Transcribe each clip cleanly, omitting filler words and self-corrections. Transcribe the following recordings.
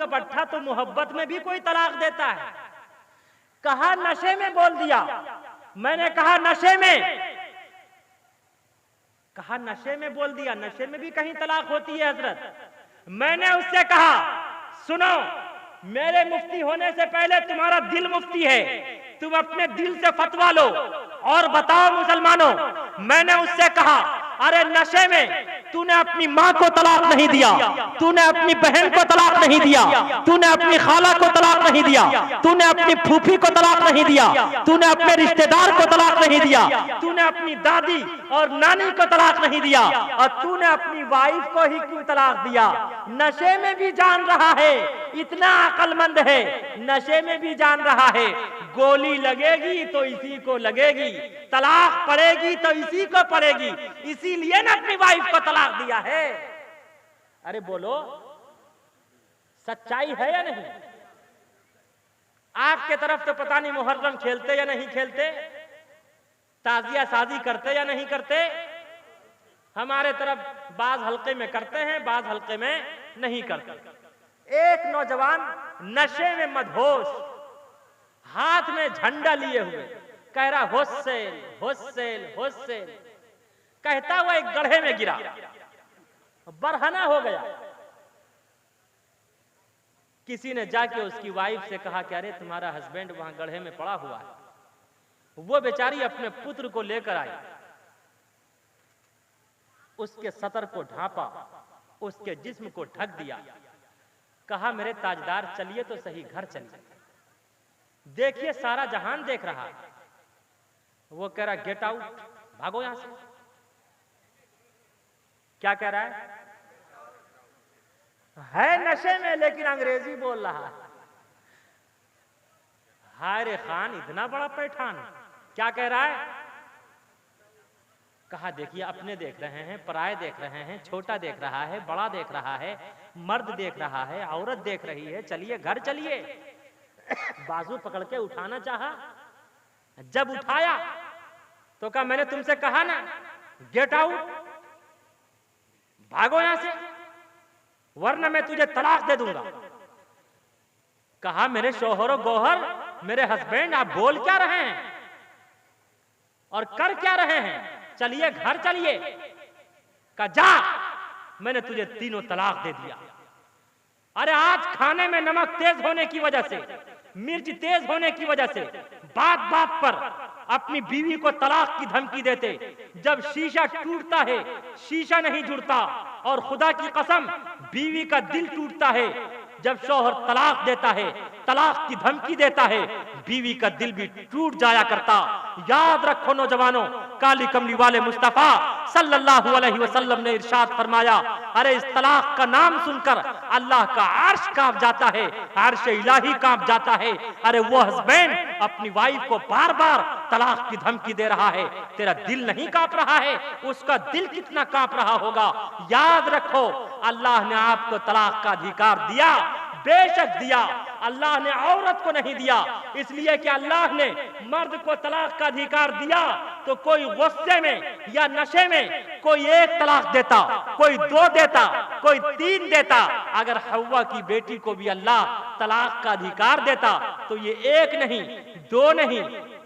का बट्ठा तो मोहब्बत में भी कोई तलाक देता है। कहा नशे में बोल दिया, मैंने कहा नशे में, कहा नशे में बोल दिया, नशे में भी कहीं तलाक होती है हजरत। मैंने उससे कहा सुनो, मेरे मुफ्ती होने से पहले तुम्हारा दिल मुफ्ती है, तुम अपने दिल से फतवा लो और बताओ मुसलमानों। मैंने उससे कहा अरे नशे में तूने अपनी माँ को तलाक नहीं दिया, तूने अपनी बहन को तलाक नहीं दिया, तूने अपनी खाला को तलाक नहीं दिया, तूने अपनी फूफी को तलाक नहीं दिया, तूने अपने रिश्तेदार को तलाक नहीं दिया, तूने अपनी दादी और नानी को तलाक नहीं दिया, और तूने अपनी वाइफ को ही क्यों तलाक दिया? नशे में भी जान रहा है, इतना अक्लमंद है, नशे में भी जान रहा है गोली लगेगी तो इसी को लगेगी, तलाक पड़ेगी तो इसी को पड़ेगी, इसीलिए ना अपनी वाइफ को तलाक दिया है। अरे बोलो, सच्चाई है या नहीं? आपके तरफ तो पता नहीं मुहर्रम खेलते या नहीं खेलते, ताजिया शादी करते या नहीं करते। हमारे तरफ बाज हल्के में करते हैं, बाज हल्के में नहीं करते। एक नौजवान नशे में मदहोश, हाथ में झंडा लिए हुए कह रहा हुस्सेन हुस्सेन हुस्सेन, कहता हुआ एक गड्ढे में गिरा, बरहना हो गया। किसी ने जाके उसकी वाइफ से कहा कि अरे तुम्हारा हस्बैंड वहां गड्ढे में पड़ा हुआ है। वो बेचारी अपने पुत्र को लेकर आई, उसके सतर को ढांपा, उसके जिस्म को ढक दिया, कहा मेरे ताजदार चलिए तो सही, घर चलिए, देखिए सारा जहान देख रहा है। वो कह रहा गेट आउट, भागो यहां से। क्या कह रहा है नशे में लेकिन अंग्रेजी बोल रहा है। हाय रे खान, इतना बड़ा पैठान। क्या कह रहा है? कहा देखिए अपने देख रहे हैं, पराये देख रहे हैं, छोटा देख रहा है, बड़ा देख रहा है, मर्द देख रहा है, औरत देख रही है, चलिए घर चलिए। बाजू पकड़ के उठाना चाहा, जब उठाया तो कहा मैंने तुमसे कहा ना गेट आउट, भागो यहां से वरना मैं तुझे तलाक दे दूंगा। कहा मेरे शोहरो गोहर, मेरे हस्बैंड, आप बोल क्या रहे हैं और कर क्या रहे हैं? चलिए घर चलिए। कहा जा, मैंने तुझे तीनों तलाक दे दिया। अरे आज खाने में नमक तेज होने की वजह से, मिर्च तेज होने की वजह से बात बात पर अपनी बीवी को तलाक की धमकी देते। जब शीशा टूटता है शीशा नहीं जुड़ता, और खुदा की कसम बीवी का दिल टूटता है जब शौहर तलाक देता है, तलाक की धमकी देता है, बीवी का दिल भी टूट जाया करता। याद रखो नौजवानों, काली कमली वाले मुस्तफा सल्लल्लाहु अलैहि वसल्लम ने इरशाद फरमाया, अरे इस तलाक का नाम सुनकर अल्लाह का अर्श कांप जाता है, अर्श इलाही कांप जाता है। अरे वो हस्बैंड अपनी वाइफ को बार बार तलाक की धमकी दे रहा है, तेरा दिल नहीं कांप रहा है? उसका दिल कितना कांप रहा होगा। याद रखो, अल्लाह ने आपको तलाक का अधिकार दिया, बेशक दिया। अल्लाह ने औरत को नहीं दिया, इसलिए कि अल्लाह ने मर्द को तलाक का अधिकार दिया तो कोई गुस्से में या नशे में कोई एक तलाक देता, कोई दो देता, कोई तीन देता। अगर हव्वा की बेटी को भी अल्लाह तलाक का अधिकार देता तो ये एक नहीं, दो नहीं,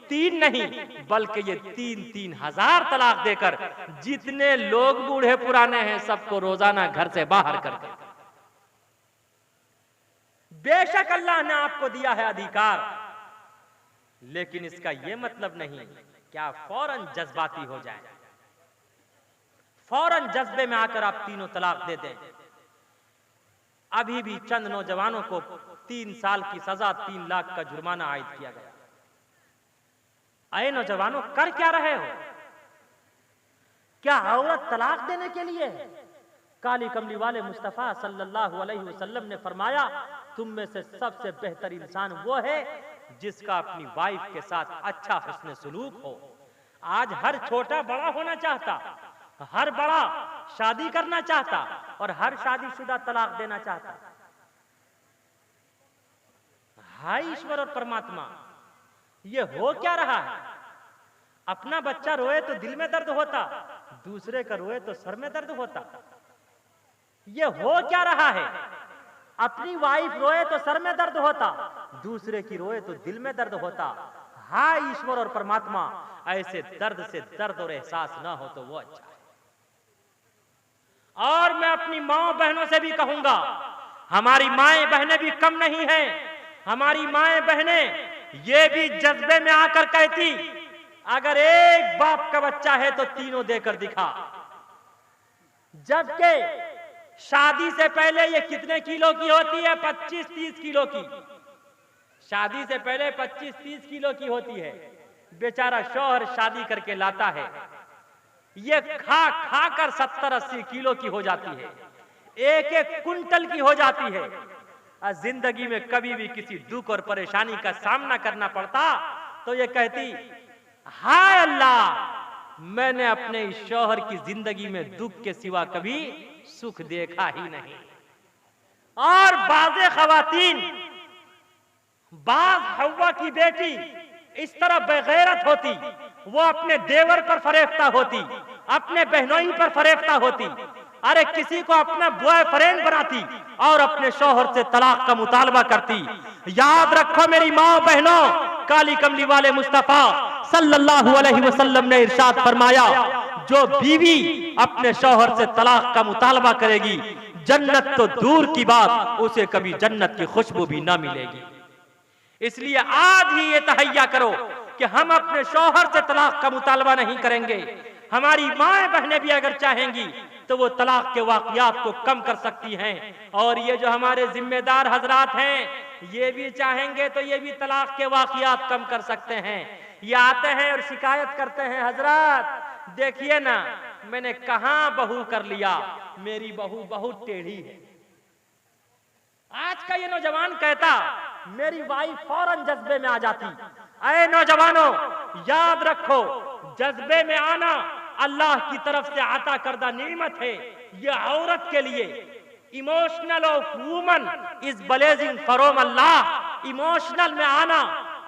तीन नहीं, बल्कि ये 3-3 हजार तलाक देकर जितने लोग बूढ़े पुराने हैं सबको रोजाना घर से बाहर कर देता। बेशक अल्लाह ने आपको दिया है अधिकार, लेकिन इसका यह मतलब नहीं कि आप फौरन जज्बाती हो जाएं, फौरन जज्बे में आकर आप तीनों तलाक दे दें। अभी भी चंद नौजवानों को 3 साल की सजा, 3 लाख का जुर्माना आयद किया गया। अरे नौजवानों, कर क्या रहे हो? क्या औरत तलाक देने के लिए? काली कमली वाले मुस्तफा सल्लल्लाहु अलैहि वसल्लम ने फरमाया, तुम में से सबसे बेहतर इंसान वो है जिसका अपनी वाइफ के साथ अच्छा हुस्न सलूक हो। आज हर छोटा बड़ा होना चाहता, हर बड़ा शादी करना चाहता और हर शादीशुदा तलाक देना चाहता। हाय ईश्वर और परमात्मा, ये हो क्या रहा है? अपना बच्चा रोए तो दिल में दर्द होता, दूसरे का रोए तो सर में दर्द होता। ये हो क्या रहा है? अपनी वाइफ रोए तो सर में दर्द होता, दूसरे की रोए तो दिल में दर्द होता। हाय ईश्वर और परमात्मा, ऐसे दर्द से दर्द और एहसास ना हो तो वो अच्छा है। और मैं अपनी माँ बहनों से भी कहूंगा, हमारी माएं बहनें भी कम नहीं हैं। हमारी माएं बहनें ये भी जज्बे में आकर कहती, अगर एक बाप का बच्चा है तो तीनों देकर दिखा। जबकि शादी से पहले ये कितने किलो की होती है? 25-30 किलो की। शादी से पहले 25-30 किलो की होती है। बेचारा शौहर शादी करके लाता है, ये खा खा कर 70-80 किलो की हो जाती है, एक एक कुंटल की हो जाती है। और जिंदगी में कभी भी किसी दुख और परेशानी का सामना करना पड़ता तो ये कहती, हाय अल्लाह, मैंने अपने इस शौहर की जिंदगी में दुख के सिवा कभी सुख देखा ही नहीं। और बाज़े ख़वातीन, बाज़ हव्वा की बेटी इस तरह बेगैरत होती, वो अपने देवर पर फरेफ्ता होती, अपने बहनोई पर फरेफ्ता होती। अरे किसी को अपना बॉयफ्रेंड बनाती और अपने शौहर से तलाक का मुतालबा करती। याद रखो मेरी माँ बहनों, काली कमली वाले मुस्तफा सल्लल्लाहु अलैहि वसल्लम ने इरशाद फरमाया, जो बीवी अपने शौहर से तलाक का मुतालबा करेगी, जन्नत तो दूर की बात, उसे कभी जन्नत की खुशबू भी ना मिलेगी। इसलिए आज ही ये तहैया करो कि हम अपने शौहर से तलाक का मुतालबा नहीं करेंगे। हमारी माएं बहनें भी अगर चाहेंगी तो वो तलाक के वाकयात को कम कर सकती हैं। और ये जो हमारे जिम्मेदार हजरात हैं, ये भी चाहेंगे तो ये भी तलाक के वाकयात कम कर सकते हैं। ये आते हैं और शिकायत करते हैं, हजरत देखिए ना, मैंने कहां बहू कर लिया, मेरी बहू बहुत टेढ़ी है। आज का ये नौजवान कहता, मेरी वाइफ फौरन जज्बे में आ जाती। अरे नौजवानों, याद रखो, जज्बे में आना अल्लाह की तरफ से अता करदा नेमत है। ये औरत के लिए emotional of woman is blazing from Allah. Emotional में आना,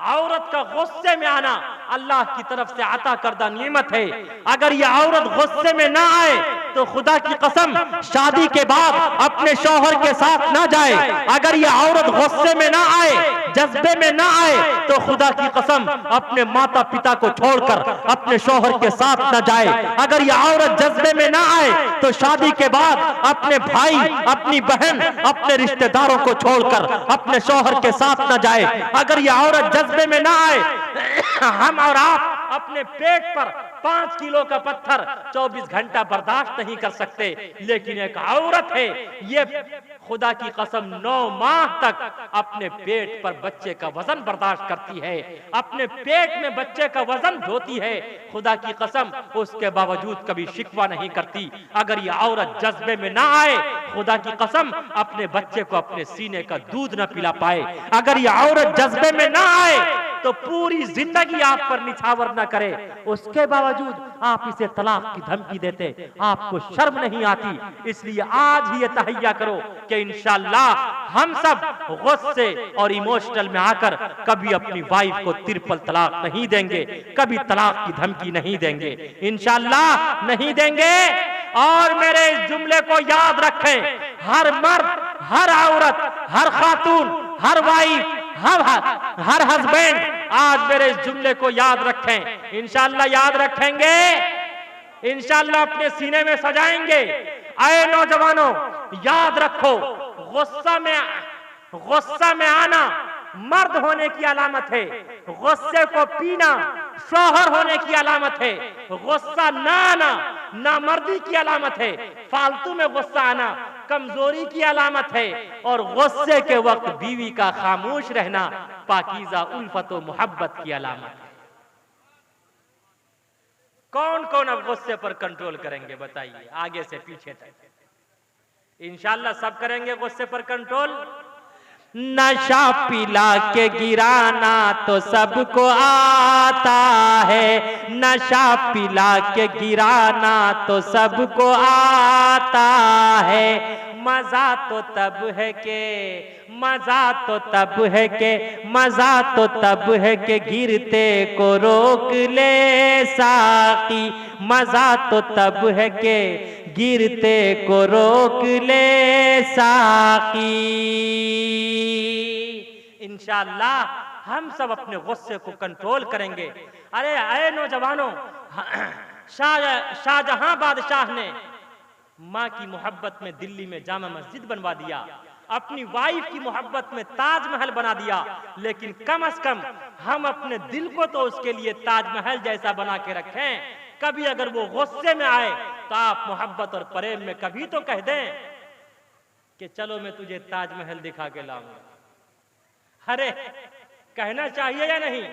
औरत का गुस्से में आना अल्लाह की तरफ से अता करदा नेमत है। अगर ये औरत गुस्से में ना आए तो खुदा की कसम शादी के बाद अपने शौहर के साथ ना जाए। अगर ये औरत गुस्से में ना आए, जज्बे में ना आए, तो खुदा की कसम अपने माता पिता को छोड़कर अपने शौहर के साथ ना जाए। अगर ये औरत जज्बे में ना आए तो शादी के बाद अपने भाई, अपनी बहन, अपने रिश्तेदारों को छोड़कर अपने शौहर के साथ ना जाए। अगर ये औरत जज्बे में ना आए, हम और आप अपने पेट पर 5 किलो का पत्थर 24 घंटा बर्दाश्त नहीं कर सकते, लेकिन एक औरत है, ये खुदा की कसम 9 माह तक अपने पेट पर बच्चे का वजन बर्दाश्त करती है, अपने पेट में बच्चे का वजन ढोती है। खुदा की कसम उसके बावजूद कभी शिकवा नहीं करती। अगर ये औरत जज्बे में ना आए, खुदा की कसम अपने बच्चे को अपने सीने का दूध न पिला पाए। अगर ये औरत जज्बे में ना आए तो पूरी जिंदगी आप पर निछावर न करे, उसके बावजूद आप इसे तलाक की धमकी देते, आपको शर्म नहीं आती। इसलिए आज ही ये तहैया करो कि इंशाअल्लाह हम सब गुस्से और इमोशनल में आकर कभी अपनी वाइफ को ट्रिपल तलाक नहीं देंगे, कभी तलाक की धमकी नहीं देंगे, इंशाअल्लाह नहीं देंगे। और मेरे इस जुमले को याद रखें, हर मर्द, हर औरत, हर खातून, हर वाइफ, हर हस्बैंड आज मेरे इस जुमले को याद रखें। इंशाअल्लाह याद रखेंगे, इंशाअल्लाह अपने सीने में सजाएंगे। आए नौजवानों, याद रखो, गुस्सा में आना मर्द होने की अलामत है, गुस्से को पीना शौहर होने की अलामत है। गुस्सा ना आना नामर्दी की अलामत है, फालतू में गुस्सा आना कमजोरी की अलामत है। और गुस्से के वक्त बीवी का खामोश रहना पाकीज़ा उल्फत व मोहब्बत की अलामत है। कौन कौन अब गुस्से पर कंट्रोल करेंगे बताइए, आगे से पीछे तक? इंशाअल्लाह सब करेंगे गुस्से पर कंट्रोल। नशा पिला के गिराना तो सबको आता है, नशा पिला के गिराना तो सबको आता है, मजा तो तब है के, मजा तो तब है के, मजा तो तब है के गिरते को रोक ले साकी, मजा तो तब है के गिरते को रोक ले साकी। इंशाअल्लाह हम सब अपने गुस्से को कंट्रोल करेंगे। अरे आए नौजवानों, शाहजहां बादशाह ने माँ की मोहब्बत में दिल्ली में जामा मस्जिद बनवा दिया, अपनी वाइफ की मोहब्बत में ताजमहल बना दिया, लेकिन कम से कम हम अपने दिल को तो उसके लिए ताजमहल जैसा बना के रखें। कभी अगर वो गुस्से में आए तो आप मोहब्बत और प्रेम में कभी तो कह दें कि चलो मैं तुझे ताजमहल दिखा के लाऊंगा। अरे कहना चाहिए या नहीं?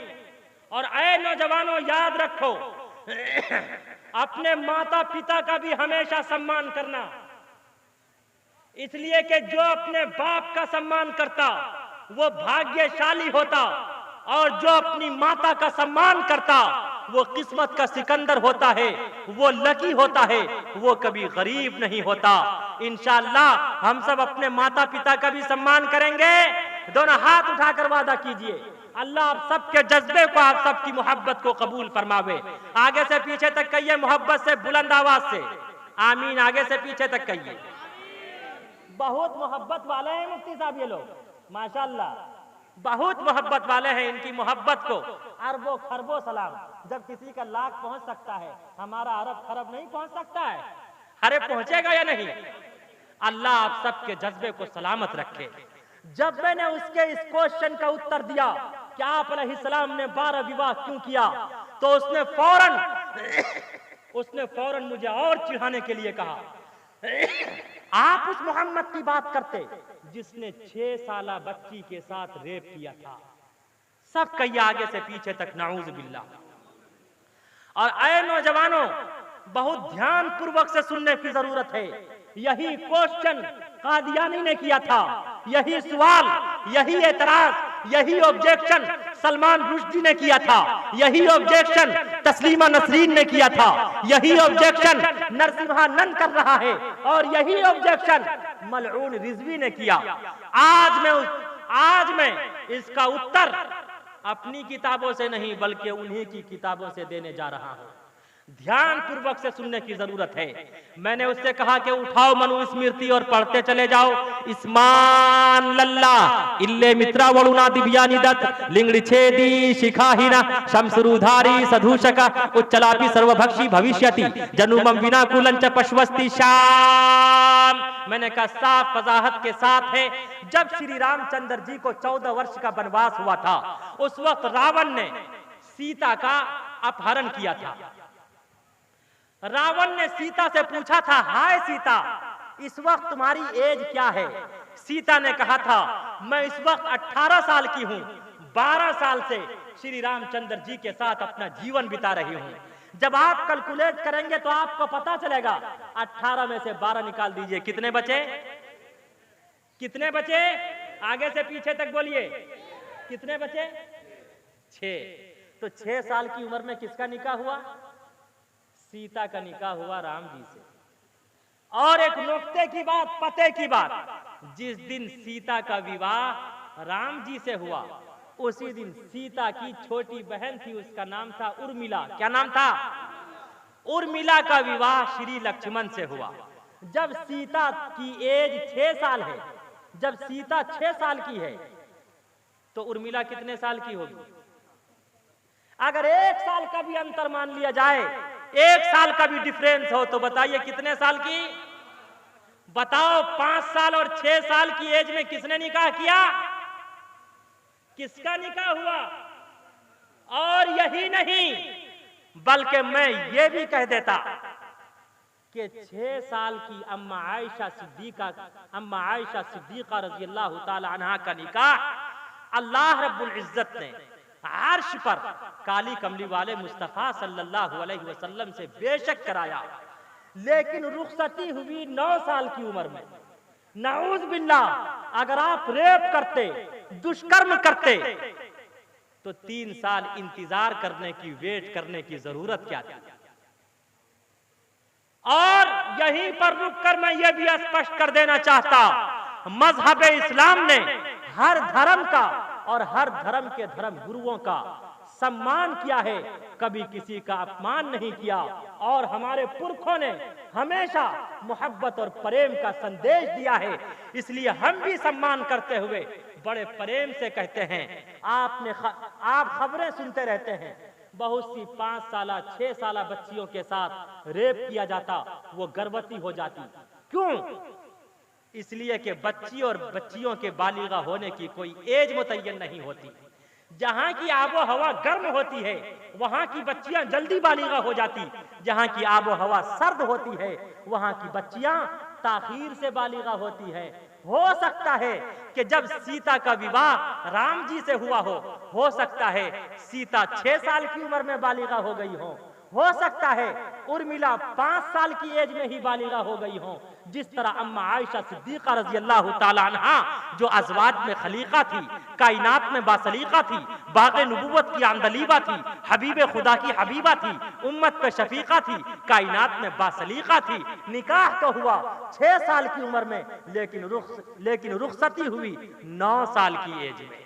और ऐ नौजवानों, याद रखो अपने माता पिता का भी हमेशा सम्मान करना, इसलिए कि जो अपने बाप का सम्मान करता वो भाग्यशाली होता, और जो अपनी माता का सम्मान करता वो किस्मत का सिकंदर होता है, वो लकी होता है, वो कभी गरीब नहीं होता। इंशाअल्लाह हम सब अपने माता पिता का भी सम्मान करेंगे। दोनों हाथ उठाकर वादा कीजिए, अल्लाह आप सबके जज्बे को, आप सबकी मोहब्बत को कबूल फरमावे। आगे से पीछे तक कहिए मोहब्बत से, बुलंद आवाज से आमीन। आगे से पीछे तक कहिए। बहुत मोहब्बत वाले हैं मुफ्ती साहब ये लोग, माशाअल्लाह बहुत मोहब्बत वाले हैं। इनकी मोहब्बत को अरबों खरबों सलाम। जब किसी का लाख पहुंच सकता है, हमारा अरब खरब नहीं पहुंच सकता है। अरे पहुंचेगा या नहीं? अल्लाह आप सबके जज्बे को सलामत रखे। जब मैंने उसके इस क्वेश्चन का उत्तर दिया कि आप अलैहिस्सलाम ने 12 विवाह क्यों किया, तो उसने फौरन मुझे और चिढ़ाने के लिए कहा, आप उस मोहम्मद की बात करते जिसने 6 साला बच्ची के साथ रेप किया था। सब कहिए आगे से पीछे तक नाऊज़ बिल्लाह। और ऐ नौजवानों, बहुत ध्यान पूर्वक से सुनने की जरूरत है। यही क्वेश्चन कादियानी ने किया था, यही सवाल, यही एतराज, यही ऑब्जेक्शन सलमान रुश्दी ने किया था, यही ऑब्जेक्शन तस्लीमा नसरीन ने किया था, यही ऑब्जेक्शन नरसिम्हानंद कर रहा है, और यही ऑब्जेक्शन मलऊन रिजवी ने किया। आज मैं इसका उत्तर अपनी किताबों से नहीं बल्कि उन्हीं की किताबों से देने जा रहा हूं। ध्यान पूर्वक से सुनने की जरूरत है। मैंने उससे कहा कि उठाओ मनुस्मृति और पढ़ते चले जाओ। इस्मान लल्ला इल्ले मित्रा वरुणा दिव्यानि दत्त लिंगड़ी छेदी शिखाहीना शमसुरुधारी सधूषका उच्चलापि सर्वभक्षी भविष्यति जनुमम विना कुलंच पशवस्ति शाम। मैंने कहा साफ वजाहत के साथ है। जब श्री रामचंद्र जी को 14 वर्ष का वनवास हुआ था, उस वक्त रावण ने सीता का अपहरण किया था। रावण ने सीता से पूछा था, हाय सीता, इस वक्त तुम्हारी एज क्या है? सीता ने कहा था, मैं इस वक्त 18 साल की हूं, 12 साल से श्री रामचंद्र जी के साथ अपना जीवन बिता रही हूं। जब आप कैलकुलेट करेंगे तो आपको पता चलेगा। 18 में से 12 निकाल दीजिए, कितने बचे? कितने बचे? आगे से पीछे तक बोलिए, कितने बचे? 6। तो 6 साल की उम्र में किसका निकाह हुआ? सीता का निकाह हुआ राम जी से। और एक नुक्ते की बात, पते की बात, जिस दिन सीता का विवाह राम जी से हुआ, उसी दिन सीता की छोटी बहन थी, उसका नाम था उर्मिला। क्या नाम था? उर्मिला का विवाह श्री लक्ष्मण से हुआ। जब सीता की एज 6 साल है, जब सीता 6 साल की है, तो उर्मिला कितने साल की होगी? अगर 1 साल का भी अंतर मान लिया जाए, 1 साल का भी डिफरेंस हो, तो बताइए कितने साल की? बताओ, 5 साल और 6 साल की एज में किसने निकाह किया? किसका निकाह हुआ? और यही नहीं, बल्कि मैं ये भी कह देता कि 6 साल की अम्मा आयशा सिद्दीका रज़ी अल्लाह ताला अन्हा का निकाह अल्लाह रब्बुल इज्जत ने अर्श पर काली कमली वाले मुस्तफा सल्लल्लाहु अलैहि वसल्लम से बेशक कराया, लेकिन रुखसती हुई 9 साल की उम्र में। नाऊज़ बिल्लाह, अगर आप रेप करते, दुष्कर्म करते, तो 3 साल इंतजार करने की, वेट करने की जरूरत क्या थी? और यहीं पर रुककर मैं ये भी स्पष्ट कर देना चाहता, मजहब इस्लाम ने हर धर्म का और हर धर्म के धर्म गुरुओं का सम्मान किया है, कभी किसी का अपमान नहीं किया। और हमारे पुरखों ने हमेशा मोहब्बत और प्रेम का संदेश दिया है, इसलिए हम भी सम्मान करते हुए बड़े प्रेम से कहते हैं। आप खबरें सुनते रहते हैं, बहुत सी 5 साल 6 साल बच्चियों के साथ रेप किया जाता, वो गर्भवती हो जाती। क्यों? इसलिए कि बच्ची और बच्चियों के बालिगा होने की कोई एज मुतय्यन नहीं होती। जहां की आबो हवा गर्म होती है वहां की बच्चियां जल्दी बालिगा हो जाती, जहां की आबो हवा सर्द होती है वहां की बच्चियां ताखीर से बालिगा होती है। हो सकता है कि जब सीता का विवाह राम जी से हुआ हो सकता है सीता 6 साल की उम्र में बालिगा हो गई हो सकता है उर्मिला 5 साल की एज में ही बालिगा हो गई हो। जिस तरह अम्मा आयशा सिद्दीका रजी अल्लाह ताला अन्हा जो अज़वाज में खलीका थी, कायनात में बासलीका थी, बाग़े नबुव्वत की आंदलीबा थी, हबीब खुदा की हबीबा थी, उम्मत पे शफीका थी, कायनात में बासलीका थी। निकाह तो हुआ 6 साल की उम्र में, लेकिन रुखसती हुई 9 साल की एज में।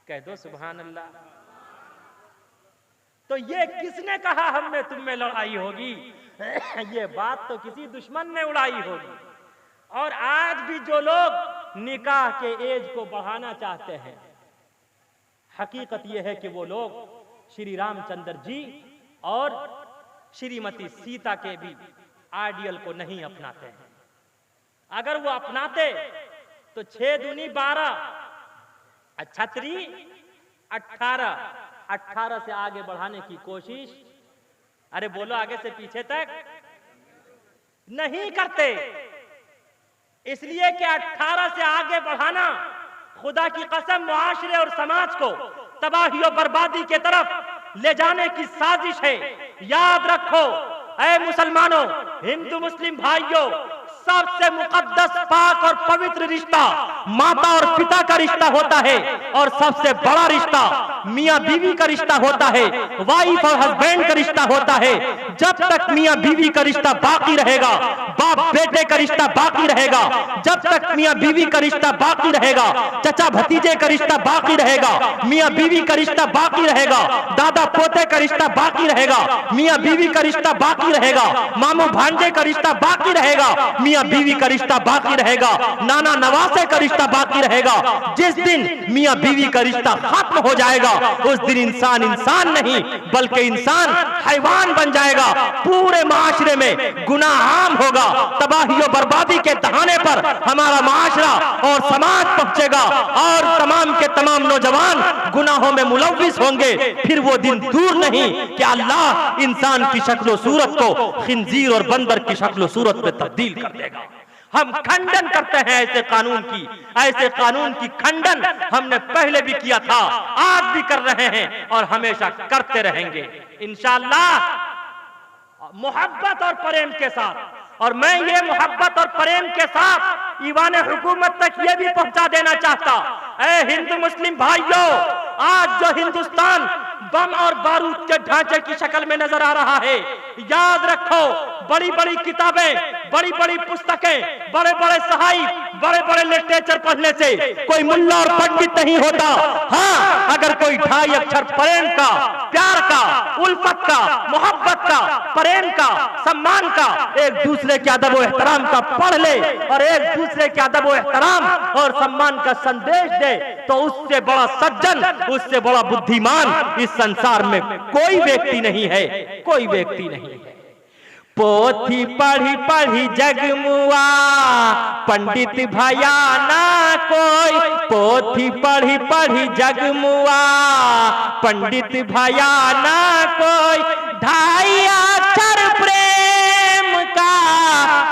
कह दो सुभान अल्लाह। तो ये किसने कहा हम में तुम में लड़ाई होगी? ये बात तो किसी दुश्मन ने उड़ाई होगी। और आज भी जो लोग निकाह के एज को बढ़ाना चाहते हैं, हकीकत यह है कि वो लोग श्री रामचंद्र जी और श्रीमती सीता के भी आइडियल को नहीं अपनाते हैं। अगर वो अपनाते तो 6 दूनी 12, 36 18 से आगे बढ़ाने की कोशिश, अरे बोलो आगे से पीछे तक नहीं करते। इसलिए कि 18 से आगे बढ़ाना खुदा की कसम मुआशरे और समाज को तबाही और बर्बादी के तरफ ले जाने की साजिश है। याद रखो ऐ मुसलमानों, हिंदू मुस्लिम भाइयों, सबसे मुकद्दस पाक और पवित्र रिश्ता माता और पिता का रिश्ता होता है, और सबसे बड़ा रिश्ता मियां बीवी का रिश्ता होता है, वाइफ और हस्बैंड का रिश्ता होता है। जब तक मियां बीवी का रिश्ता बाकी रहेगा, बाप बेटे का रिश्ता बाकी रहेगा, जब तक मियां बीवी का रिश्ता बाकी रहेगा, चचा भतीजे का रिश्ता बाकी रहेगा, मियां बीवी का रिश्ता बाकी रहेगा, दादा पोते का रिश्ता बाकी रहेगा, मियां बीवी का रिश्ता बाकी रहेगा, मामू भांजे का रिश्ता बाकी रहेगा, मियां बीवी का रिश्ता बाकी रहेगा, नाना नवासे का रिश्ता बाकी रहेगा। जिस दिन मियां बीवी का रिश्ता खत्म हो जाएगा उस दिन इंसान नहीं बल्कि इंसान हैवान बन जाएगा। पूरे माशरे में गुनाह आम होगा, तबाही और बर्बादी के दहाने पर हमारा माशरा और समाज पहुंचेगा, और तमाम के तमाम नौजवान गुनाहों में मुलव्विस होंगे। फिर वो दिन दूर नहीं कि अल्लाह इंसान की शक्ल सूरत को खिंजीर और बंदर की शक्ल सूरत में तब्दील कर देगा। हम खंडन करते हैं ऐसे कानून की खंडन हमने पहले भी किया था, आज भी कर रहे हैं और हमेशा करते रहेंगे इंशाअल्लाह, मोहब्बत और प्रेम के साथ। और मैं ये मोहब्बत और प्रेम के साथ ईवान हुकूमत तक ये भी पहुंचा देना चाहता, ऐ हिंदू मुस्लिम भाइयों, आज जो हिंदुस्तान बम और बारूद के ढांचे की शक्ल में नजर आ रहा है, याद रखो बड़ी बड़ी किताबें, बड़ी बड़ी पुस्तकें, बड़े बड़े सहाइफ, बड़े बड़े लिटरेचर पढ़ने से कोई मुल्ला और पंडित नहीं होता। हाँ, अगर कोई 2.5 अक्षर प्रेम का, प्यार का, उल्फत का, मोहब्बत का, प्रेम का, सम्मान का, एक दूसरे के अदब व एहतराम का पढ़ ले और एक दूसरे के अदब व एहतराम और सम्मान का संदेश दे, तो उससे बड़ा सज्जन, उससे बड़ा बुद्धिमान इस संसार में कोई व्यक्ति नहीं है, कोई व्यक्ति नहीं है। पोथी पढ़ी पढ़ी जगमुआ पंडित भया ना कोई, पोथी पढ़ी पढ़ी जगमुआ पंडित भया ना कोई, 2.5 अक्षर प्रेम का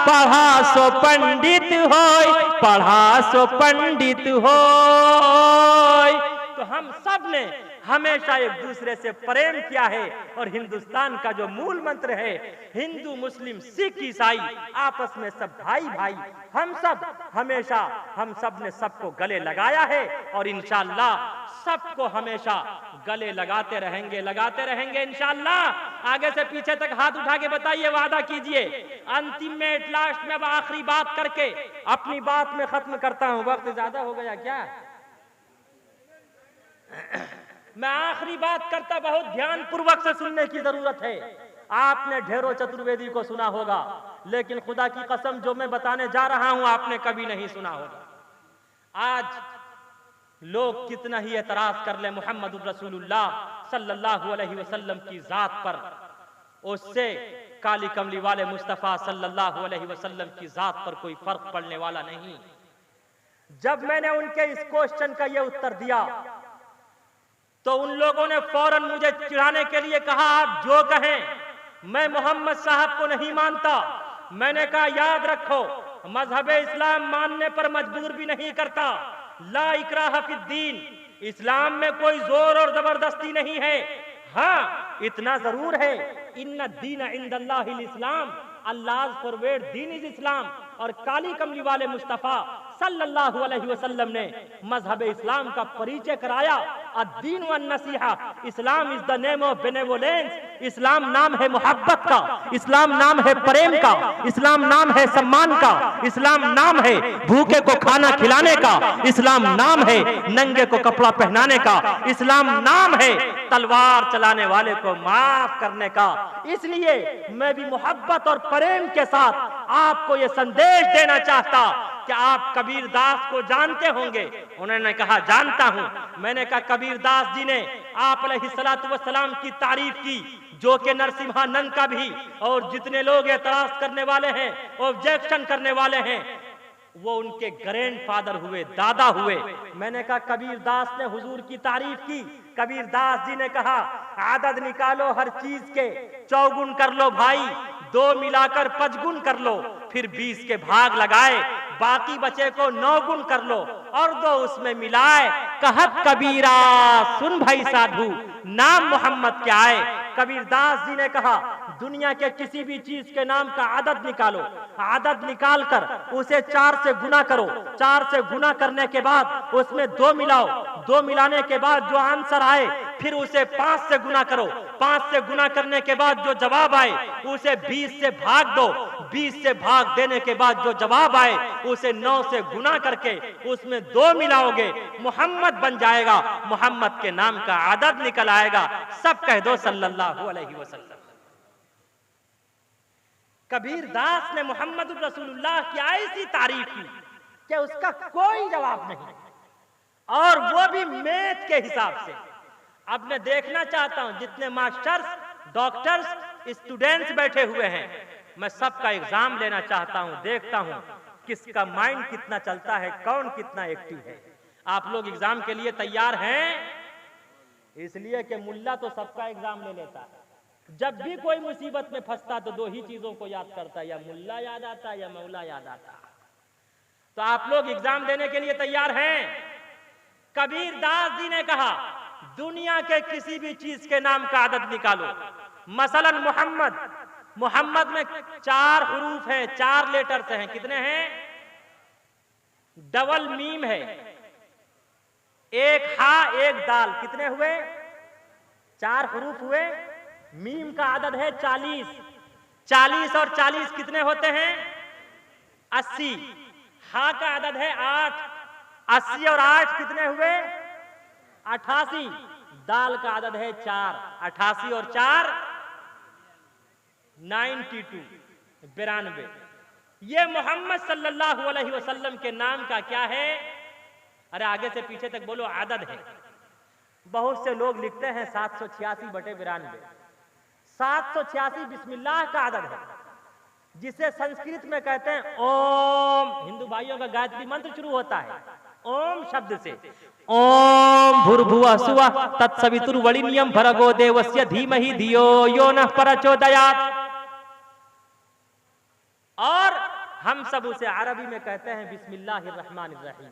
पढ़ा सो पंडित होय, पढ़ा सो पंडित होय। वक्त हम सब ने हमेशा एक दूसरे से प्रेम किया है। और हिंदुस्तान का जो मूल मंत्र है, हिंदू मुस्लिम सिख ईसाई आपस में सब भाई भाई, हम सब हमेशा हम सब ने सबको गले लगाया है और इंशाअल्लाह सबको हमेशा गले लगाते रहेंगे इंशाअल्लाह। आगे से पीछे तक हाथ उठा के बताइए, वादा कीजिए। अंतिम में एट लास्ट में अब आखिरी बात करके अपनी बात में खत्म करता हूं। वक्त ज्यादा हो गया क्या? मैं आखिरी बात करता, बहुत ध्यान पूर्वक से सुनने की जरूरत है। आपने ढेरों चतुर्वेदी को सुना होगा, लेकिन खुदा की कसम जो मैं बताने जा रहा हूं आपने कभी नहीं सुना होगा। आज लोग कितना ही एतराज कर ले मोहम्मद रसूलुल्लाह सल्लल्लाहु अलैहि वसल्लम की जात पर, उससे काली कमली वाले मुस्तफा सल्लल्लाहु अलैहि वसल्लम की जात पर कोई फर्क पड़ने वाला नहीं। जब मैंने उनके इस क्वेश्चन का ये उत्तर दिया तो उन लोगों ने फौरन मुझे चिढ़ाने के लिए कहा, आप जो कहें, मैं मोहम्मद साहब को नहीं मानता। मैंने कहा, याद रखो, मजहब इस्लाम मानने पर मजबूर भी नहीं करता। ला इकराह फिद्दीन, इस्लाम में कोई जोर और जबरदस्ती नहीं है। हाँ, इतना जरूर है, इन्ना दीन इंदल्लाहिल इस्लाम, अल्लाह फॉरवर्ड दीन इज इस्लाम। और काली कमली वाले मुस्तफा सल्लल्लाहु अलैहि वसल्लम ने मजहब इस्लाम का परिचय कराया। अद्दीन वन नसीहा, Islam is the name of benevolence. इस्लाम नाम है मोहब्बत का, इस्लाम नाम है प्रेम का, इस्लाम नाम है सम्मान का, इस्लाम नाम है भूखे को खाना खिलाने का, इस्लाम नाम है नंगे को कपड़ा पहनाने का, इस्लाम नाम है तलवार चलाने वाले को माफ करने का। इसलिए मैं भी मोहब्बत और प्रेम के साथ आपको यह संदेश देना चाहता कि आप कबीर दास को जानते होंगे। उन्होंने कहा, जानता हूं। मैंने कहा, कबीर दास जी ने आप अलैहिस्सलातु वस्सलाम की तारीफ की, जो कि नरसिम्हानंद का भी, और जितने लोग एतराज करने वाले हैं, ऑब्जेक्शन करने वाले हैं, वो उनके ग्रैंडफादर हुए, दादा हुए। मैंने कहा, कबीर दास ने हुजूर की तारीफ की। कबीर दास जी ने कहा, आदद निकालो हर चीज के, चौगुन कर लो भाई, 2 मिलाकर 5 गुण कर लो, फिर 20 के भाग लगाए, बाकी बचे को 9 गुण कर लो और 2 उसमें मिलाए। कहत कबीरा सुन भाई साधु, नाम मोहम्मद क्या है। कबीर दास जी ने कहा, दुनिया के किसी भी चीज के नाम का आदद निकालो, आदद निकाल कर उसे 4 से गुना करो, 4 से गुना करने के बाद उसमें 2 मिलाओ, 2 मिलाने के बाद जो आंसर आए फिर उसे 5 से गुना करो, 5 से गुना करने के बाद जो जवाब आए उसे 20 से भाग दो, 20 से भाग देने के बाद जो जवाब आए उसे 9 से गुना करके उसमें 2 मिलाओगे, मोहम्मद बन जाएगा, मोहम्मद के नाम का आदद निकल आएगा। सब कह दो सल्लल्लाहु अलैहि वसल्लम। कबीर दास ने मोहम्मद रसूलुल्लाह की ऐसी तारीफ की कि उसका कोई जवाब नहीं, और वो भी मैथ के हिसाब से। अब मैं देखना चाहता हूं जितने मास्टर्स, डॉक्टर्स, स्टूडेंट्स बैठे हुए हैं, मैं सबका एग्जाम लेना चाहता हूं, देखता हूं किसका माइंड कितना चलता है, कौन कितना एक्टिव है। आप लोग एग्जाम के लिए तैयार हैं? इसलिए कि मुल्ला तो सबका एग्जाम ले लेता है, जब भी कोई मुसीबत में फंसता तो 2 ही चीजों को याद करता है, या मुल्ला याद आता है या मौला याद आता है। तो आप लोग एग्जाम देने के लिए तैयार हैं? कबीर दास जी ने कहा, दुनिया के किसी भी चीज के नाम का आदद निकालो। मसलन मोहम्मद, मोहम्मद में 4 हुरूफ हैं, 4 लेटर्स हैं। कितने हैं? डबल मीम है, 1 हा 1 दाल, कितने हुए? 4 हुरूफ हुए। मीम का आदद है 40, 40 और 40 कितने होते हैं? 80। हा का आदद है 8, 80 और 8 कितने हुए? 88। दाल का आदद है 4, 88 और 4 92, 92। ये मोहम्मद सल्लल्लाहु अलैहि वसल्लम के नाम का क्या है? अरे आगे से पीछे तक बोलो, आदद है। बहुत से लोग लिखते हैं 786/92। 786 बिस्मिल्लाह का आदद है, जिसे संस्कृत में कहते हैं ओम। हिंदू भाइयों का गायत्री मंत्र शुरू होता है ओम शब्द से। ओम भूर्भुवः स्वः तत्सवितुर्वरेण्यं भर्गो देवस्य धीमहि धियो यो नः प्रचोदयात्। और हम सब उसे अरबी में कहते हैं बिस्मिल्लाहिर्रहमानिर्रहीम,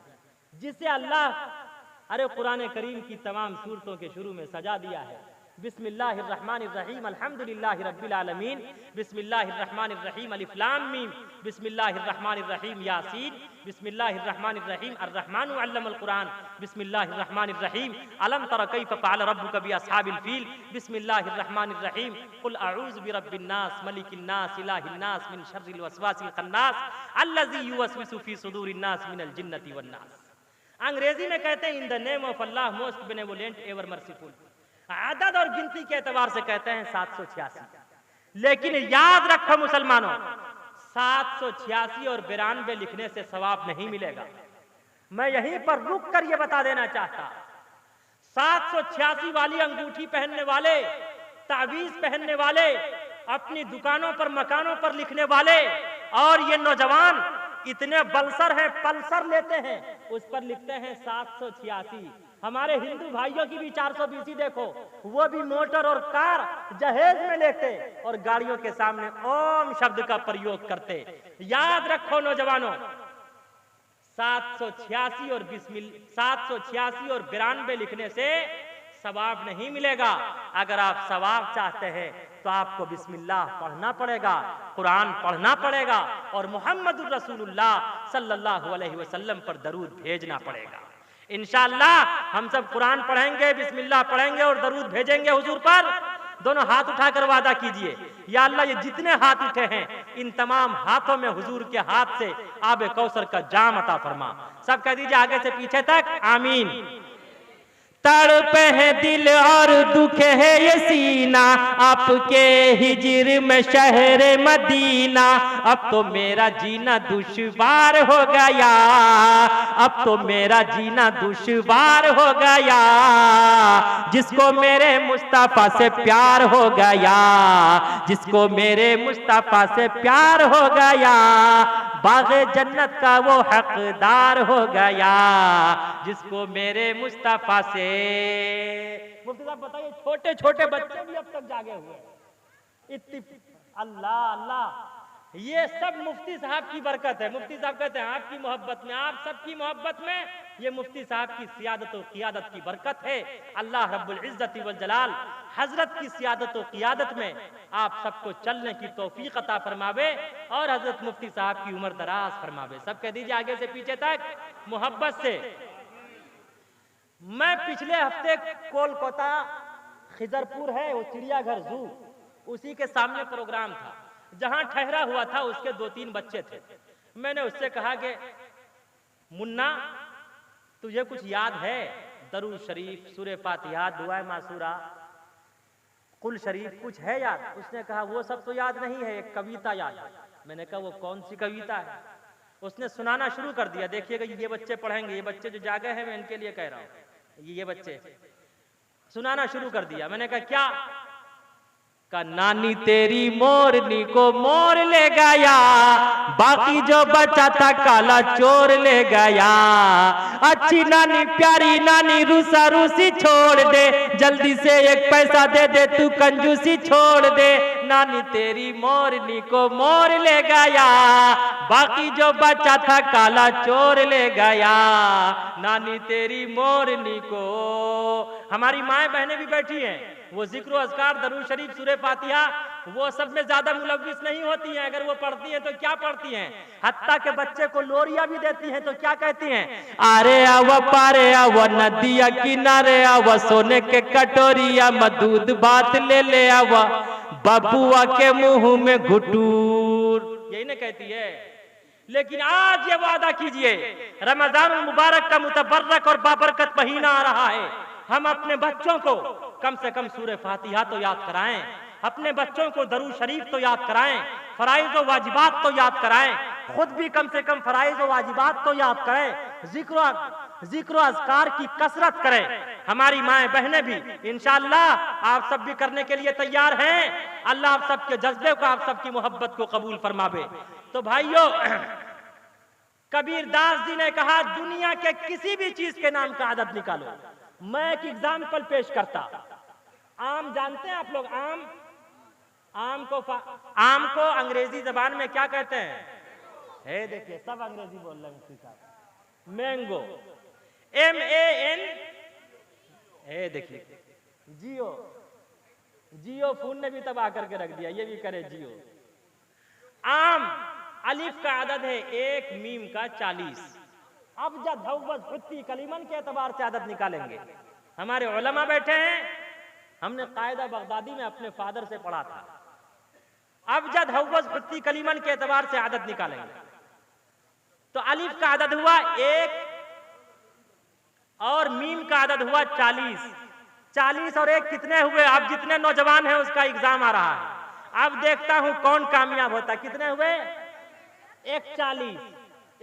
जिसे अल्लाह अरे कुरान करीम की तमाम सूरतों के शुरू में सजा दिया है, बिस्मिल्लाहिर्रहमानिर्रहीम अल्हम्दुलिल्लाहि रब्बिल आलमीन, बिस्मिल्लाहिर्रहमानिर्रहीम अलिफ लाम मीम, बिस्मिल्लाहिर्रहमानिर्रहीम यासीन, बिस्मिल्लाहिर्रहमानिर्रहीम अर्रहमानु अल्लमल कुरान, बिस्मिल्लाहिर्रहमानिर्रहीम अलम तरा कैफ फ़अल रब्बुका बिअस्हाबिल फील, बिस्मिल्लाहिर्रहमानिर्रहीम कुल अऊज़ु बिरब्बिन नास मलिकिन नास इलाहिन नास मिन शर्रिल वसवासिल खन्नास अल्लज़ी युवस्विसु फ़ी सुदूरिन नास मिनल जिन्नति वन नास। अंग्रेजी में कहते हैं in the name of Allah most benevolent ever merciful. आदद और गिनती के एतबार से कहते हैं 786, लेकिन याद रखो मुसलमानों, 786 और 92 लिखने से सवाब नहीं मिलेगा। मैं यहीं पर रुक कर यह बता देना चाहता, 786 वाली अंगूठी पहनने वाले, तावीज पहनने वाले, अपनी दुकानों पर मकानों पर लिखने वाले और ये नौजवान इतने बलसर हैं, पल्सर लेते हैं, उस पर लिखते हैं 786। हमारे हिंदू भाइयों की भी 420 देखो, वो भी मोटर और कार जहेज में लेते और गाड़ियों के सामने ओम शब्द का प्रयोग करते। याद रखो नौजवानों, 786 और 92 लिखने से सवाब नहीं मिलेगा। अगर आप सवाब चाहते हैं तो आपको बिस्मिल्लाह पढ़ना पड़ेगा, कुरान पढ़ना पड़ेगा और मोहम्मदुर रसूलुल्लाह सल्लल्लाहु अलैहि वसल्लम पर दरूद भेजना पड़ेगा। इंशाअल्लाह हम सब कुरान पढ़ेंगे, बिस्मिल्लाह पढ़ेंगे और दरूद भेजेंगे हुजूर पर। दोनों हाथ उठाकर वादा कीजिए, या अल्लाह ये जितने हाथ उठे हैं इन तमाम हाथों में हुजूर के हाथ से आबे कौसर का जाम अता फरमा। सब कह दीजिए आगे से पीछे तक आमीन। तड़पे है दिल और दुख है ये सीना, आपके हिजर में शहर मदीना, अब तो मेरा जीना दुश्वार हो गया, अब तो मेरा जीना दुश्वार हो गया, जिसको मेरे मुस्तफा से प्यार हो गया, जिसको मेरे मुस्तफा से प्यार हो गया, बाग़े जन्नत का वो हकदार हो गया, जिसको मेरे मुस्तफा से। मुफ्ती साहब बताइए, छोटे छोटे बच्चे भी अब तक जागे हुए। अल्लाह अल्लाह, ये सब मुफ्ती साहब की बरकत है। मुफ्ती साहब कहते हैं आपकी मोहब्बत में, आप सबकी मोहब्बत में, ये मुफ्ती साहब की सियादत और क़ियादत की बरकत है। अल्लाह रब्बुल इज्जति वल जलाल हजरत की सियादत और क़ियादत में आप सबको चलने की तौफीक अता फरमावे और हजरत मुफ्ती साहब की उम्र दराज फरमावे। सब कह दीजिए आगे से पीछे तक मोहब्बत से। मैं पिछले हफ्ते कोलकाता खिजरपुर है वो चिड़ियाघर जू, उसी के सामने प्रोग्राम था, जहां ठहरा हुआ था उसके 2-3 बच्चे थे। मैंने उससे कहा कि मुन्ना तुझे कुछ याद है, दरूद शरीफ, सूरे फातिहा, दुआए मासूरा, कुल शरीफ कुछ है याद? उसने कहा वो सब तो याद नहीं है, एक कविता याद है। मैंने कहा वो कौन सी कविता है? उसने सुनाना शुरू कर दिया। देखिएगा ये बच्चे पढ़ेंगे, ये बच्चे जो जागे हैं मैं इनके लिए कह रहा हूँ, ये बच्चे सुनाना शुरू कर दिया। मैंने कहा क्या? का नानी तेरी मोरनी को मोर ले गया, बाकी जो बचा था काला चोर ले गया, अच्छी नानी प्यारी नानी रूसा रूसी छोड़ दे, जल्दी से एक पैसा दे दे तू कंजूसी छोड़ दे, नानी तेरी मोरनी को मोर ले गया, बाकी जो बचा था काला चोर ले गया, नानी तेरी मोरनी को। हमारी माएँ बहनें भी बैठी हैं, वो जिक्र अज़कार, दरूद शरीफ, सूरे फातिहा, वो सब में ज्यादा मुलव्विस नहीं होती हैं। अगर वो पढ़ती हैं तो क्या पढ़ती हैं? हत्ता के बच्चे को लोरिया भी देती हैं तो क्या कहती हैं? अरे आवा पारे आवा नदिया किनारे आवा, सोने के कटोरिया में दूध बात ले ले आवा, बबुआ के मुंह में घुटूर, यही ना कहती है। लेकिन आज ये वादा कीजिए, रमजान मुबारक का मुतबर्रक और बाबरकत महीना आ रहा है, हम अपने बच्चों को कम से कम सूरे फातिहा तो याद कराएं, अपने बच्चों को दरूद शरीफ तो याद कराएं, फराइज और वाजिबात तो याद कराएं, खुद भी कम से कम फराइज और वाजिबात तो याद करें, जिक्र अज़कार की कसरत करें। हमारी माएँ बहनें भी इंशाअल्लाह आप सब भी करने के लिए तैयार हैं। अल्लाह आप सबके जज्बे को, आप सबकी मोहब्बत को कबूल फरमावे। तो भाइयों, कबीर दास जी ने कहा दुनिया के किसी भी चीज के नाम का आदत निकालो। मैं एक एग्जाम्पल पेश करता। आम जानते हैं आप लोग? आम को अंग्रेजी जबान में क्या कहते हैं? देखिए सब अंग्रेजी बोल रहे हैं। मैंगो, MANGO, देखिए जियो, जियो फोन ने भी तबाह करके रख दिया, ये भी करे जियो। आम अलिफ का आदद है 1, मीम का 40। अब जब धौबत फुत्ती कलीमन के एतबार से आदत निकालेंगे, हमारे उलमा बैठे हैं, हमने कायदा बगदादी में अपने फादर से पढ़ा था। अब जब धौबत फुत्ती कलीमन के एतबार से आदत निकालेंगे तो अलिफ का आदद हुआ 1 और मीम का आदद हुआ 40। 40 और 1 कितने हुए? अब जितने नौजवान हैं उसका एग्जाम आ रहा है, अब देखता हूं कौन कामयाब होता है। कितने हुए? 41।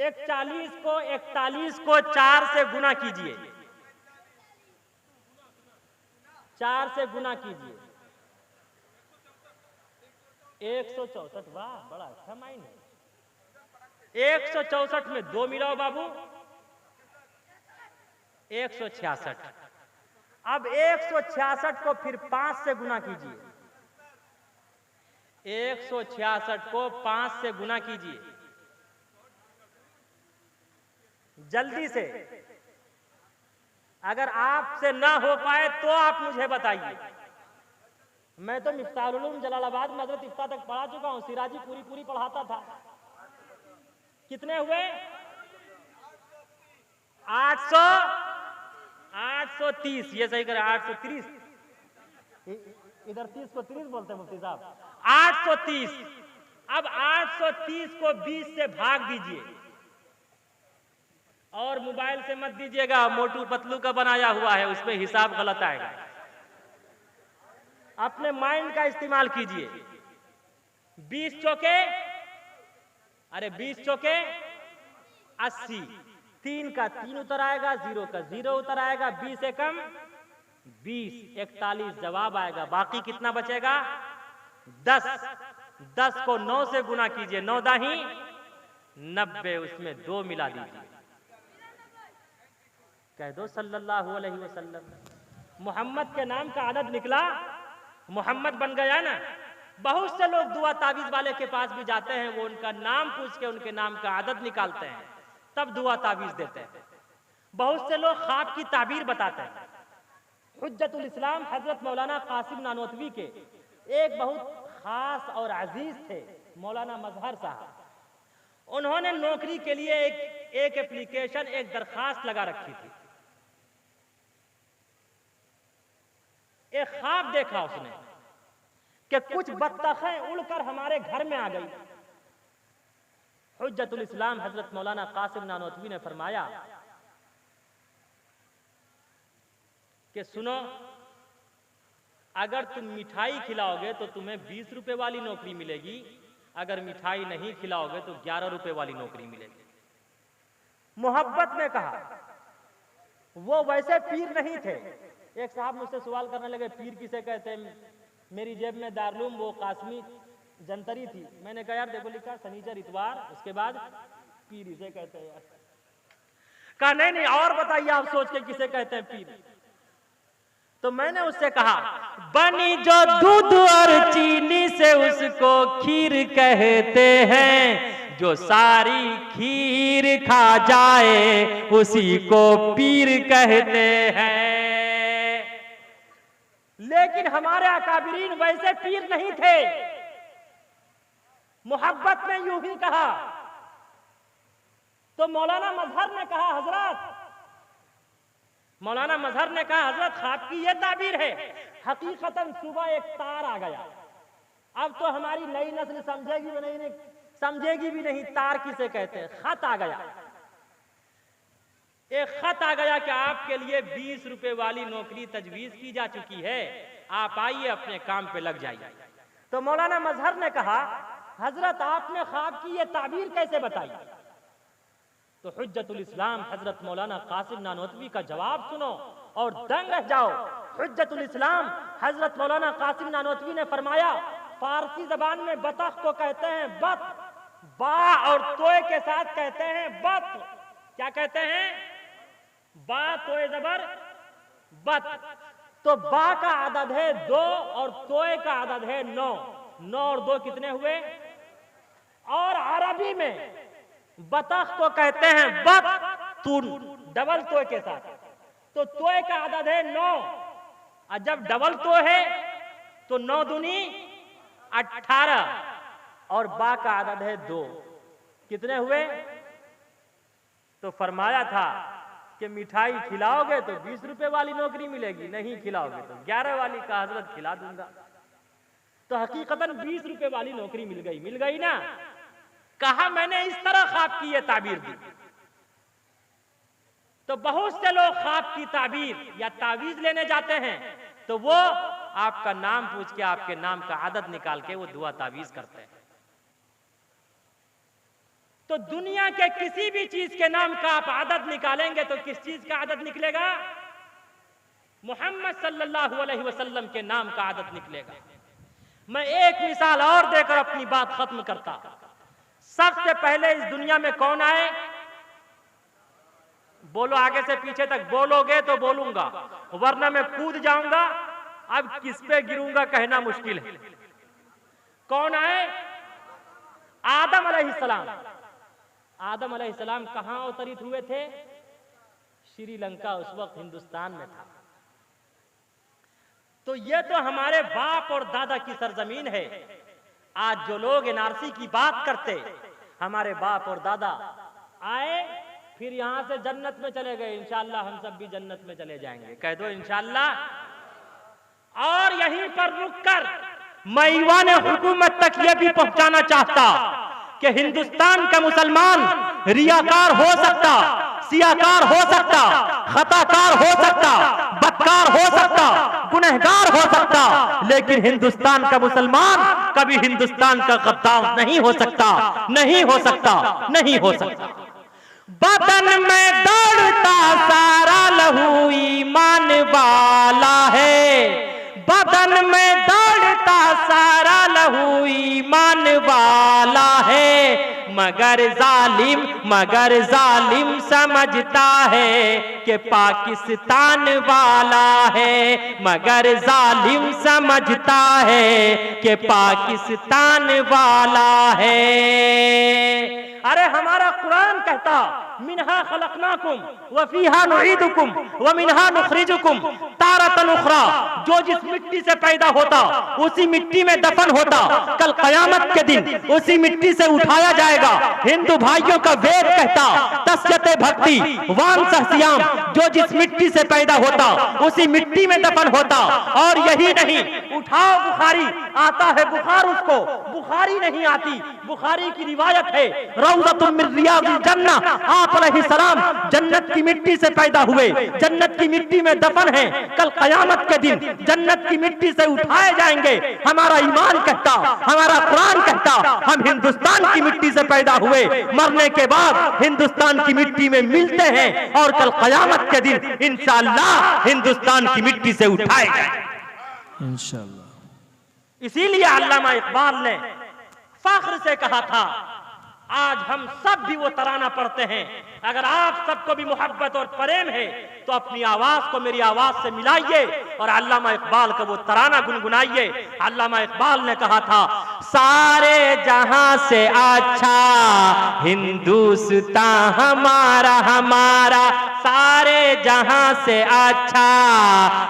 41 को 41 को 4 से गुना कीजिए, 4 से गुना कीजिए, 164। वाह, बड़ा अच्छा माइंड है। 164 में 2 मिलाओ बाबू, 166। अब 166 को फिर 5 से गुना कीजिए, 166 को 5 से गुना कीजिए जल्दी से। अगर आपसे ना हो पाए तो आप मुझे बताइए। मैं तो मिफ्ताहुल उलूम जलालाबाद में हज़रत इफ्ता तक पढ़ा चुका हूं, सिराजी पूरी पढ़ाता था। कितने हुए? 830। ये सही करें, 830। इधर 30 को 30 बोलते हैं मुफ्ती साहब। 830। अब 830 को 20 से भाग दीजिए, और मोबाइल से मत दीजिएगा, मोटू पतलू का बनाया हुआ है, उसमें हिसाब गलत आएगा। अपने माइंड का इस्तेमाल कीजिए। 20 चौके, अरे 20 चौके 80। 3 का 3 उतर आएगा, 0 का 0 उतर आएगा, 20 से कम 20, 41 जवाब आएगा। बाकी कितना बचेगा? 10। 10 को 9 से गुना कीजिए, 9 दाही 90, उसमें 2 मिला दीजिए। कह दो सल्लल्लाहु अलैहि वसल्लम। मोहम्मद के नाम का आदद निकला, मोहम्मद बन गया ना। बहुत से लोग दुआ तावीज वाले के पास भी जाते हैं, वो उनका नाम पूछ के उनके नाम का आदद निकालते हैं, तब दुआ तावीज देते हैं। बहुत से लोग ख्वाब की ताबीर बताते हैं। हुज्जतुल इस्लाम हजरत मौलाना कासिम नानोतवी के एक बहुत खास और अजीज थे मौलाना मजहर साहब। उन्होंने नौकरी के लिए एक एप्लीकेशन, एक दरखास्त लगा रखी थी। एक ख्वाब देखा उसने कि कुछ बत्तखें उड़कर हमारे घर में आ गई। हुज्जतुल इस्लाम हजरत मौलाना कासिम नानोतवी ने फरमाया कि सुनो, अगर तुम मिठाई खिलाओगे तो तुम्हें 20 रुपए वाली नौकरी मिलेगी, अगर मिठाई नहीं खिलाओगे तो 11 रुपए वाली नौकरी मिलेगी। मोहब्बत में कहा। वो वैसे पीर नहीं थे। एक साहब मुझसे सवाल करने लगे, पीर किसे कहते हैं? मेरी जेब में दारुल वो कासमी जंतरी थी। मैंने कहा यार देखो, लिखा शनिचर इतवार, उसके बाद पीर इसे कहते हैं यार। कहा नहीं और बताइए आप सोच के किसे कहते हैं पीर। तो मैंने उससे कहा, बनी जो दूध और चीनी से उसको खीर कहते हैं, जो सारी खीर खा जाए उसी को पीर कहते हैं। लेकिन हमारे अकाबिरीन वैसे पीर नहीं थे। मोहब्बत में यूं ही कहा। तो मौलाना मजहर ने कहा, हजरत, मौलाना मजहर ने कहा, हजरत ख्वाब की यह ताबीर है। हकीकतन सुबह एक तार आ गया। अब तो हमारी नई नस्ल समझेगी भी नहीं तार किसे कहते हैं। खत आ गया, एक खत आ गया कि आपके लिए 20 रुपए वाली नौकरी तजवीज की जा चुकी है, आप आइए अपने काम पे लग जाइए। तो मौलाना मजहर ने कहा, हजरत आपने ख्वाब की ये ताबीर कैसे बताई? तो हुज्जतुल इस्लाम हजरत मौलाना कासिम नानोतवी का जवाब सुनो और दंग रह जाओ। हुज्जतुल इस्लाम हजरत मौलाना कासिम नानोतवी ने फरमाया, फारसी जबान में बतख को कहते हैं बत, बा और तोय के साथ कहते हैं बत। क्या कहते हैं? बा तोय जबर बत। तो बा का आदद है 2 और तोय का आदद है 9। 9 और 2 कितने हुए? और अरबी में बतख को कहते हैं बत तुन, डबल तोय के साथ। तो तोय का आदद है 9 और जब डबल तो है तो 9 दूनी 18 और बा का आदद है 2, कितने हुए? तो फरमाया था कि मिठाई खिलाओगे तो 20 रुपए वाली नौकरी मिलेगी, नहीं खिलाओगे तो 11 वाली का हजरत खिला दूंगा। तो हकीकतन 20 रुपए वाली नौकरी मिल गई ना। कहा मैंने इस तरह ख्वाब की ये ताबीर दी। तो बहुत से लोग ख्वाब की ताबीर या तावीज लेने जाते हैं तो वो आपका नाम पूछ के आपके नाम का आदद निकाल के वो दुआ तावीज करते हैं। तो दुनिया के किसी भी चीज के नाम का आप आदद निकालेंगे तो किस चीज का आदद निकलेगा? मोहम्मद सल्लल्लाहु अलैहि वसल्लम के नाम का आदद निकलेगा। मैं एक मिसाल और देकर अपनी बात खत्म करता। सबसे पहले इस दुनिया में कौन आए? बोलो, आगे से पीछे तक बोलोगे तो बोलूंगा, वरना मैं कूद जाऊंगा। अब किस पे गिरूंगा कहना मुश्किल है। कौन आए? आदम अलैहिस्सलाम। आदम अलैहिस्सलाम कहां अवतरित हुए थे? श्रीलंका उस वक्त हिंदुस्तान में था। तो ये तो हमारे बाप और दादा की सरजमीन है। आज जो लोग एनआरसी की बात करते, हमारे बाप और दादा आए फिर यहां से जन्नत में चले गए। इंशाअल्लाह हम सब भी जन्नत में चले जाएंगे, कह दो इंशाअल्लाह। और यहीं पर रुककर मैं ईवान हुकूमत तक ये भी पहुंचाना चाहता कि हिंदुस्तान का मुसलमान रियाकार हो सकता, सियाकार हो सकता, खताकार हो सकता, बदकार हो सकता, गुनहगार हो सकता, लेकिन हिंदुस्तान का मुसलमान कभी हिंदुस्तान का गद्दार नहीं हो सकता, नहीं हो सकता, नहीं हो सकता। बदन में दौड़ता सारा लहू ईमान वाला है, बदन में दौड़ता सारा लहू ईमान वाला है, मगर जालिम समझता है कि पाकिस्तान वाला है, मगर जालिम समझता है कि पाकिस्तान वाला है। अरे हमारा कुरान कहता मिनहा खलकनाकुम व फीहा नुईदुकुम व मिनहा नुखरिजुकुम तारतन उखरा। जो जिस मिट्टी से पैदा होता उसी मिट्टी में दफन होता, कल कयामत के दिन उसी मिट्टी से उठाया जाएगा। हिंदू भाइयों का वेद कहता तस्यते भक्ति वान सहसियाम, जो जिस मिट्टी से पैदा होता उसी मिट्टी में दफन होता। और यही नहीं, उठाओ बुखारी, आता है बुखार उसको, बुखारी नहीं आती। बुखारी की रिवायत है रौज़तुम मिन रियादिल जन्नह, आप अलैहिस्सलाम जन्नत की मिट्टी से पैदा हुए, जन्नत की मिट्टी में दफन है, कल कयामत के दिन जन्नत की मिट्टी से उठाए जाएंगे। हमारा ईमान कहता, हमारा कुरान कहता हम हिंदुस्तान की मिट्टी से पैदा हुए, मरने के बाद हिंदुस्तान की मिट्टी में मिलते हैं और कल कयामत के दिन इंशाअल्लाह हिंदुस्तान की मिट्टी से उठाए जाएंगे इंशाअल्लाह। इसीलिए अल्लामा इकबाल ने फख्र से कहा था, आज हम सब भी वो तराना पढ़ते हैं। अगर आप सबको भी मोहब्बत और प्रेम है तो अपनी आवाज को मेरी आवाज से मिलाइए और अल्लामा इकबाल का वो तराना गुनगुनाइए। अल्लामा इकबाल ने कहा था, सारे जहां से अच्छा हिंदुस्तान हमारा हमारा, सारे जहां से अच्छा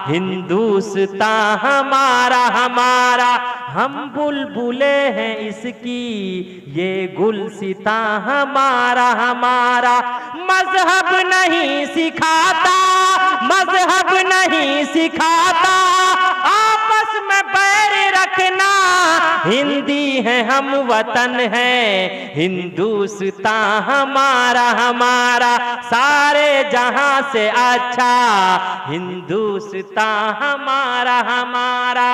हिंदुस्तान हमारा हमारा, हम बुलबुले हैं इसकी ये गुलसिता हमारा हमारा। मजहब नहीं सिखाता, मजहब नहीं सिखाता आपस में बैर रखना, हिंदी है हम वतन है हिंदुस्तान हमारा हमारा, सारे जहां से अच्छा हिंदुस्तान हमारा हमारा।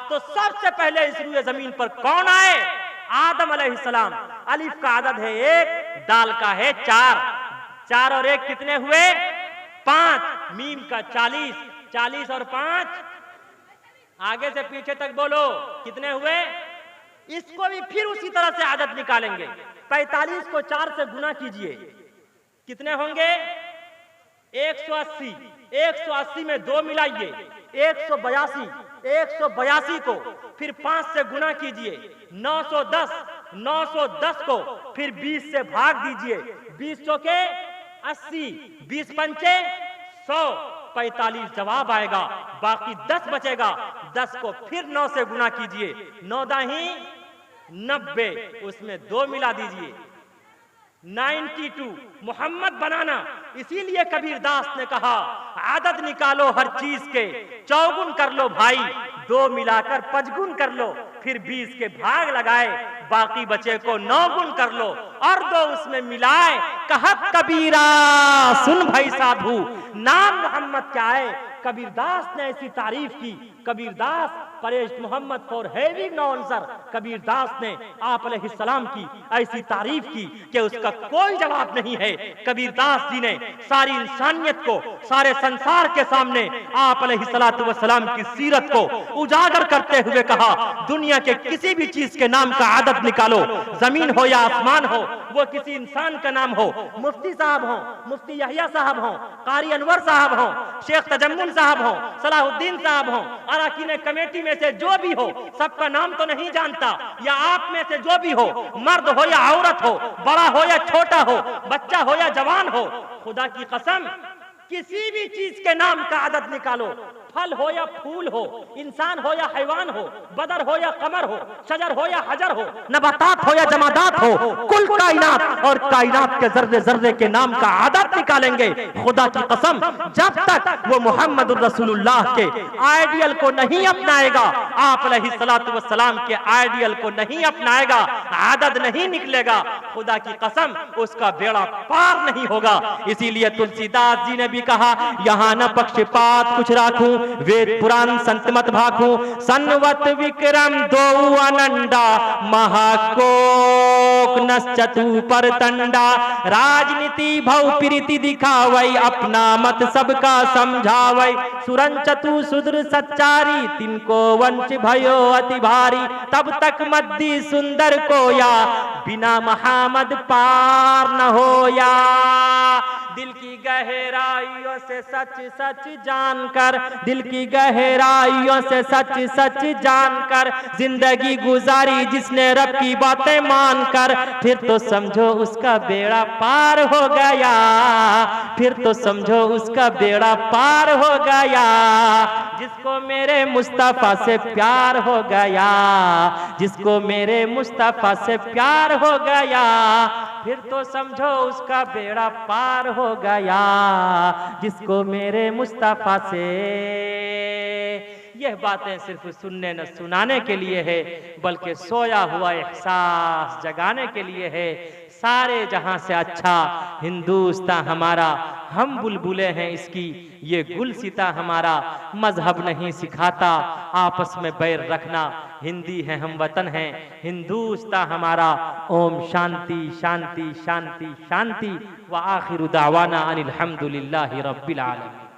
तो सबसे पहले इस रूए जमीन पर कौन आए? आदम अलैहिस्सलाम। अलिफ का आदद है 1, दाल का है 4, 4 और 1 कितने हुए? 5, मीम का 40, 40 और 5 आगे से पीछे तक बोलो कितने हुए? इसको भी फिर उसी तरह से आदद निकालेंगे। 45 को 4 से गुना कीजिए, कितने होंगे? 180, 180 में 2 मिलाइए 182, 182 को फिर 5 से गुना कीजिए 910, 910 को फिर 20 से भाग दीजिए, 20 चौके 80, 20 पंचे 100, 45 जवाब आएगा, बाकी 10 बचेगा। 10 को फिर 9 से गुना कीजिए, 9 दाही 90, उसमें 2 मिला दीजिए, 92 मोहम्मद बनाना। इसीलिए कबीरदास ने कहा आदद निकालो हर चीज के, चौगुन कर लो भाई, 2 मिलाकर 5 गुण कर लो, फिर 20 के भाग लगाए, बाकी बचे को 9 गुण कर लो और 2 उसमें मिलाए। कहत कबीरा सुन भाई साधु, नाम मोहम्मद क्या है। कबीरदास ने ऐसी तारीफ की। Kabirdas Paresh Mohammad for having no answer. Kabirdas ने आप अलैहिस्सलाम की ऐसी तारीफ की कि उसका कोई जवाब नहीं है। कबीरदास जी ने सारी इंसानियत को, सारे संसार के सामने आप अलैहिस्सलातु वस्सलाम की सीरत को उजागर करते हुए कहा दुनिया के किसी भी चीज के नाम का आदद निकालो, जमीन हो या आसमान हो, वो किसी इंसान का नाम हो, मुफ्ती साहब हो, मुफ्ती यहिया साहब हो, कारी अनवर साहब हो, शेख तजम्मुल साहब हो, सलाहुद्दीन साहब हो, अरकान कमेटी में से जो भी हो, सबका नाम तो नहीं जानता, या आप में से जो भी हो, मर्द हो या औरत हो, बड़ा हो या छोटा हो, बच्चा हो या जवान हो, खुदा की कसम किसी भी चीज के नाम का आदद निकालो, फल हो या फूल हो, इंसान हो या हैवान हो, बदर हो या कमर हो, शजर हो या हजर हो, नबातात हो या जमादात हो, कुल कायनात और कायनात के जर्रे जर्रे के नाम का आदद निकालेंगे। खुदा की कसम जब तक वो मोहम्मद रसूलुल्लाह के आइडियल को नहीं अपनाएगा, आप अलैहिस्सलातु वस्सलाम के आइडियल को नहीं अपनाएगा, आदद नहीं निकलेगा, खुदा की कसम उसका बेड़ा पार नहीं होगा। इसीलिए तुलसीदास जी ने भी कहा यहाँ न पक्षपात कुछ राखूं, वेद पुराण संत मत भाखूं, सन्वत विक्रम दो अनंडा, महाकोक नश्चतु पर तंडा, राजनीति भव प्रीति दिखावई, अपना मत सबका समझावई, सुरंचतु सुदृ सच्चारी, तिनको वंश भयो अति भारी, तब तक मद्दी सुंदर कोया, बिना महामद पार न होया। दिल की गहराइयों से सच सच जानकर, दिल की गहराइयों से सच सच जानकर, जिंदगी गुजारी जिसने रब की बातें मानकर, फिर तो समझो उसका बेड़ा पार हो गया, फिर तो समझो उसका बेड़ा पार हो गया। जिसको मेरे मुस्तफा से प्यार हो गया, जिसको मेरे मुस्तफा से प्यार हो गया, फिर तो समझो उसका बेड़ा पार हो गया, जिसको मेरे मुस्तफा से। यह बातें सिर्फ सुनने न सुनाने के लिए है, बल्कि सोया हुआ एहसास जगाने के लिए है। सारे जहां से अच्छा हिंदुस्तान हमारा, हम बुलबुले हैं इसकी, ये गुलसिता हमारा। मजहब नहीं सिखाता आपस में बैर रखना, हिंदी है हम वतन हैं, हिंदुस्तान हमारा। ओम शांति शांति शांति शांति व आखिरु दावाना अनिल हम्दुलिल्लाहि रब्बिल आलमीन।